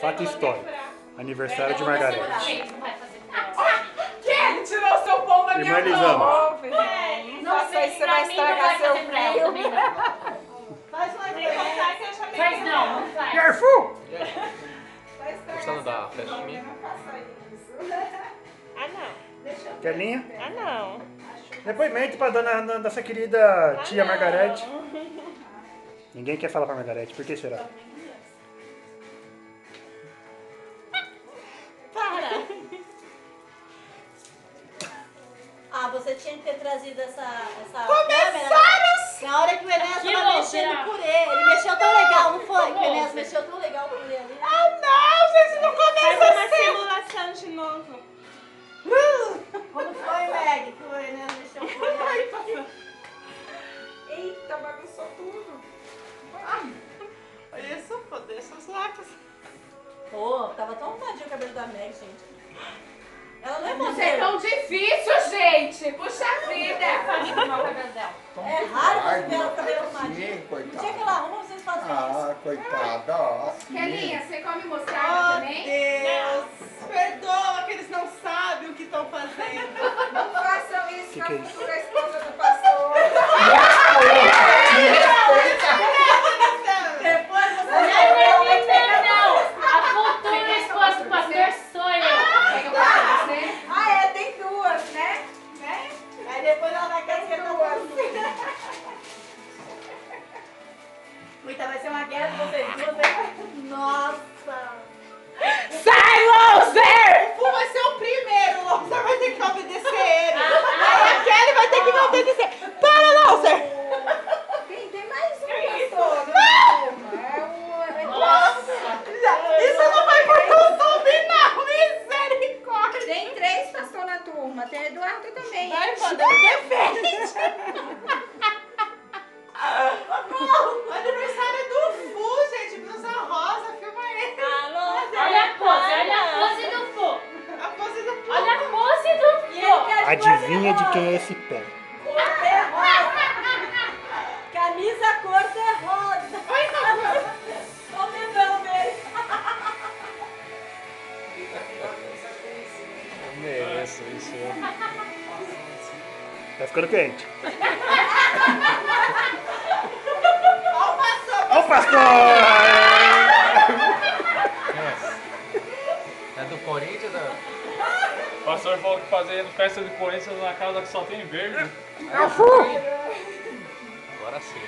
Fato histórico. Aniversário de Margarete. Quem tirou seu pão da minha Irmã mão? Não sei se você vai estragar seu filme. Faz uma vez. Faz não, não faz. Garfu! Gostando da festinha? Não faça isso. Ah, não. Kelinha? Ah, não. Depoimento pra dona nossa querida tia Margarete. Ninguém quer falar pra Margarete, por que será? Para. Ah, você tinha que ter trazido essa Começaram os... Na hora que o Enéas Que tava loucura. mexendo o purê. Ele mexeu tão legal, não foi? Que o Enéas mexeu tão legal o purê ali. Ah, não, gente, não Faz começa uma assim. simulação de novo. Como foi, Meg, que o Enéas mexeu o purê? Eita, bagunçou tudo. Olha isso, pô, deixa os lápis. Pô, tava tão tadinho o cabelo da Meg, gente. Ela não é Isso é tão difícil, gente. Puxa vida. É raro você ver o cabelo arrumadinho. Sim, No dia que coitada. ela arruma, vocês fazem isso. Ah, coitada, ó. Kelinha, você come mostarda Oh, também? Deus. Perdoa que eles não sabem o que estão fazendo. Não façam isso Que com a é isso? futura esposa do pastor. Depois você Não, a futura esposa do pastor sou eu. Quer que eu faça você? Ah, é, tem duas, né? Aí depois ela vai querer duas. Muita vai ser uma guerra de vocês duas. Nossa! Sai, loser! O Fu vai ser o primeiro, o Loser vai ter que obedecer ele. Aí a Kelly vai ter que me obedecer. Para, Loser! Tem mais um pastor. Isso não vai por YouTube, não! Misericórdia! Tem 3 pastores na turma. Tem Eduardo também. Vai, manda, me defende! O aniversário do Fu, gente, blusa rosa, filma ele. Olha a pose do Fu. A pose do Fu. Olha a pose do Fu. Adivinha de quem é esse pé? Camisa cor-de-rosa. Olha o dedão dele. Mereço isso. Tá ficando quente. Ó o pastor. Ô pastor! É do Corinthians, né? O pastor falou que fazendo festa de Corinthians na casa que só tem verde. Agora sim.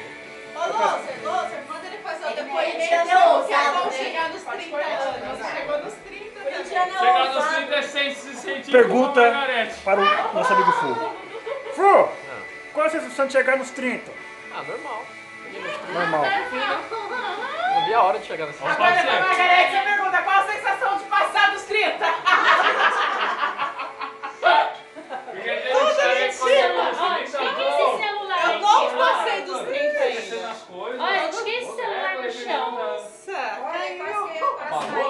Ô, Loser, manda ele fazer o depoimento. Corintiano é Que ousado, vão né? chegar nos 30 anos. Chegou nos 30 também. Corintiano é Chegar nos ousado. 30 sem se sentir Pergunta como a Margarete. para o nosso amigo Fu. Fu, qual é a sensação de chegar nos 30? Ah, normal. Normal. Não vi a hora de chegar nessa Pode Agora pra ser. Margarete, você pergunta qual a sensação de passar dos 30? Porque ele não sabe Celular. quando Olha, você de quem é esse celular Eu aqui? não passei dos 30 esquecendo ainda. as coisas. Olha, de quem é esse celular no chão? Nossa, caiu.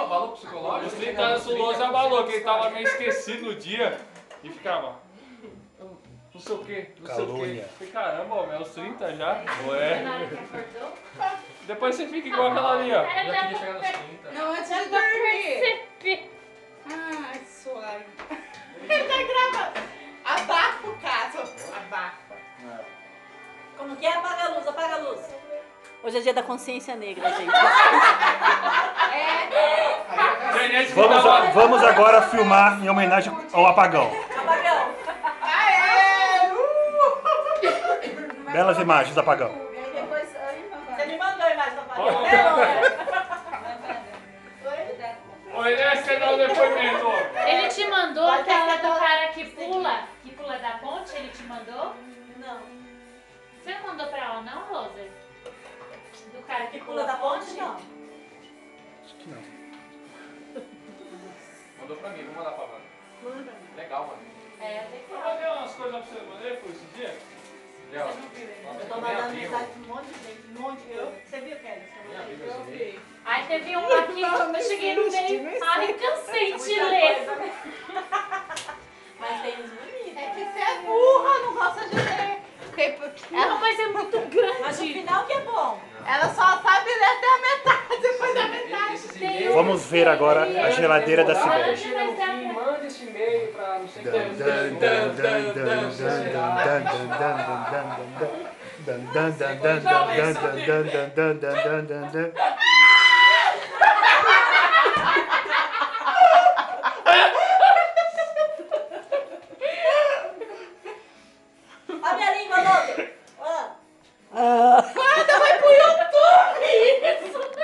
Abalou psicológico? Os 30 anos do Lousa abalou, que ele tava meio esquecido no dia e ficava. Não sei o que, não sei o que. Calúnia. Falei, caramba, homem, é os 30 já? Ué. Na hora que acordou. Depois você fica igual aquela ali, ó. Já queria chegar nos 30. Não, antes de Eu dormir. percebi. Ai, suave. Ele tá gravando. Abafa o caso. Abafa. Como que é? Apaga a luz, apaga a luz. Hoje é dia da consciência negra, gente. Internet que Vamos, tava- vamos agora filmar em homenagem ao apagão. Apagão. Aê! Belas imagens do apagão. Você me mandou a imagem do apagão. Ó, Ô, Inês, você dá o depoimento, ó. Ele te mandou Vai aquela ter do que- cara que pula da ponte? Ele te mandou? Não. Você não mandou pra ela, não, Rosa? Do cara que Pula da ponte, não. Acho que não. Mandou pra mim, vou mandar pra Mano. Legal, mano. É, tem que Eu mandei umas coisas pra você, mandei por esse dia? Legal. Eu tô mandando mensagem pra um monte de gente, um monte de coisa. Você viu, Kelly? Minha amiga, Eu eu vi. vi. Aí teve um aqui, eu cheguei no meio, ai, cansei de ler. Mas tem uns bonitos. É que você é burra, não gosta de ler. Não, mas é muito grande. Mas o final que é bom. Ela só sabe ler até a metade, depois da metade. Esses Tem e-mails. Vamos ver agora a geladeira da Sibeli. Cristina, no fim, manda esse e-mail pra não sei quem. A minha língua louca.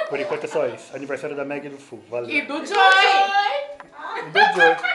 Por enquanto é só isso. Aniversário da Meg e do Fu. Valeu. E do Joy. E do Joy.